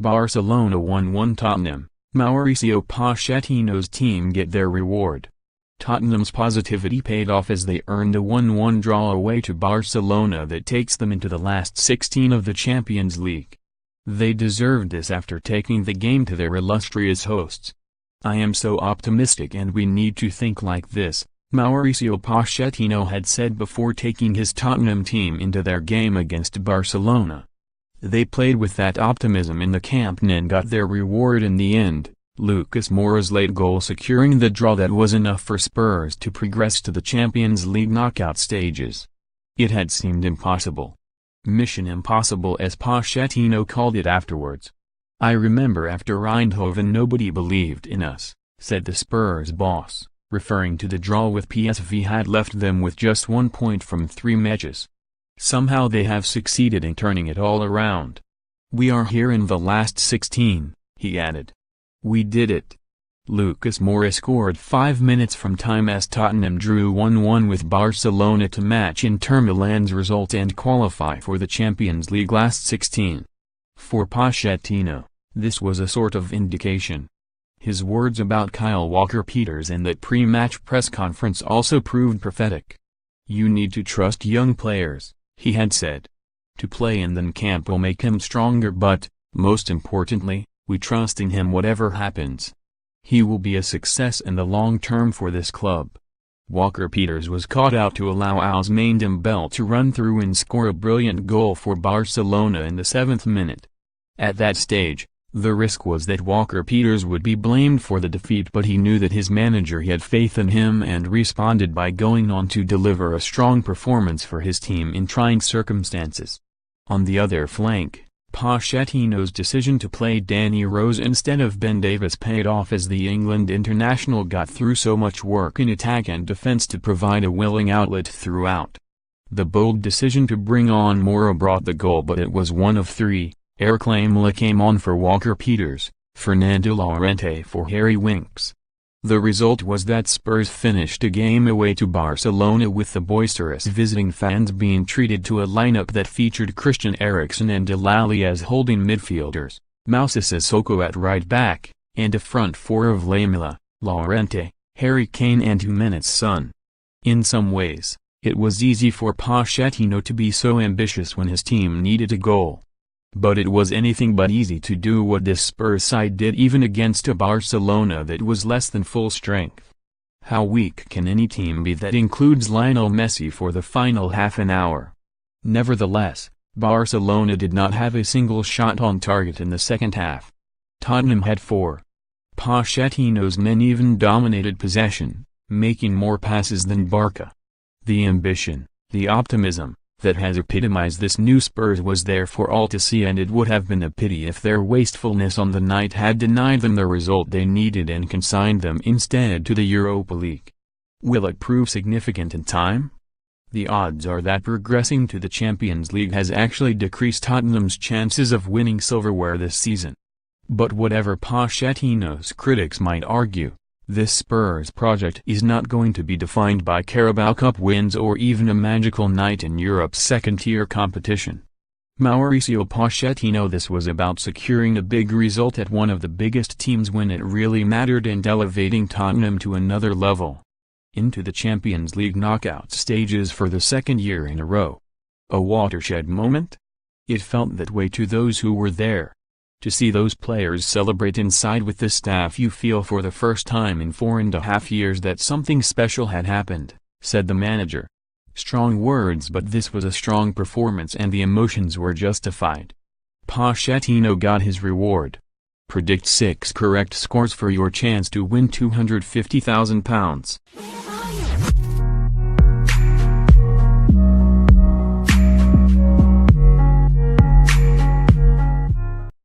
Barcelona 1-1 Tottenham, Mauricio Pochettino's team get their reward. Tottenham's positivity paid off as they earned a 1-1 draw away to Barcelona that takes them into the last 16 of the Champions League. They deserved this after taking the game to their illustrious hosts. "I am so optimistic and we need to think like this," Mauricio Pochettino had said before taking his Tottenham team into their game against Barcelona. They played with that optimism in the Camp Nou and got their reward in the end, Lucas Moura's late goal securing the draw that was enough for Spurs to progress to the Champions League knockout stages. It had seemed impossible. Mission impossible, as Pochettino called it afterwards. "I remember after Eindhoven nobody believed in us," said the Spurs boss, referring to the draw with PSV had left them with just 1 point from 3 matches. "Somehow they have succeeded in turning it all around. We are here in the last 16, he added. "We did it." Lucas Moura scored 5 minutes from time as Tottenham drew 1-1 with Barcelona to match Inter Milan's result and qualify for the Champions League last 16. For Pochettino, this was a sort of vindication. His words about Kyle Walker-Peters in that pre-match press conference also proved prophetic. "You need to trust young players," he had said. "To play in the camp will make him stronger, but, most importantly, we trust in him whatever happens. He will be a success in the long term for this club." Walker-Peters was caught out to allow Ousmane Dembele to run through and score a brilliant goal for Barcelona in the 7th minute. At that stage, the risk was that Walker-Peters would be blamed for the defeat, but he knew that his manager had faith in him and responded by going on to deliver a strong performance for his team in trying circumstances. On the other flank, Pochettino's decision to play Danny Rose instead of Ben Davies paid off as the England international got through so much work in attack and defence to provide a willing outlet throughout. The bold decision to bring on Moura brought the goal, but it was one of 3. Eric Lamela came on for Walker-Peters, Fernando Llorente for Harry Winks. The result was that Spurs finished a game away to Barcelona with the boisterous visiting fans being treated to a lineup that featured Christian Eriksen and Delali as holding midfielders, Moussa Sissoko at right back, and a front four of Lamela, Llorente, Harry Kane and Jimenez Son. In some ways, it was easy for Pochettino to be so ambitious when his team needed a goal. But it was anything but easy to do what this Spurs side did even against a Barcelona that was less than full strength. How weak can any team be that includes Lionel Messi for the final half an hour? Nevertheless, Barcelona did not have a single shot on target in the second half. Tottenham had 4. Pochettino's men even dominated possession, making more passes than Barca. The ambition, the optimism, that has epitomized this new Spurs was there for all to see, and it would have been a pity if their wastefulness on the night had denied them the result they needed and consigned them instead to the Europa League. Will it prove significant in time? The odds are that progressing to the Champions League has actually decreased Tottenham's chances of winning silverware this season. But whatever Pochettino's critics might argue, this Spurs project is not going to be defined by Carabao Cup wins or even a magical night in Europe's second-tier competition. Mauricio Pochettino, this was about securing a big result at one of the biggest teams when it really mattered and elevating Tottenham to another level. Into the Champions League knockout stages for the 2nd year in a row. A watershed moment? It felt that way to those who were there. To see those players celebrate inside with the staff, you feel for the first time in 4.5 years that something special had happened, said the manager. Strong words, but this was a strong performance and the emotions were justified. Pochettino got his reward. Predict 6 correct scores for your chance to win £250,000.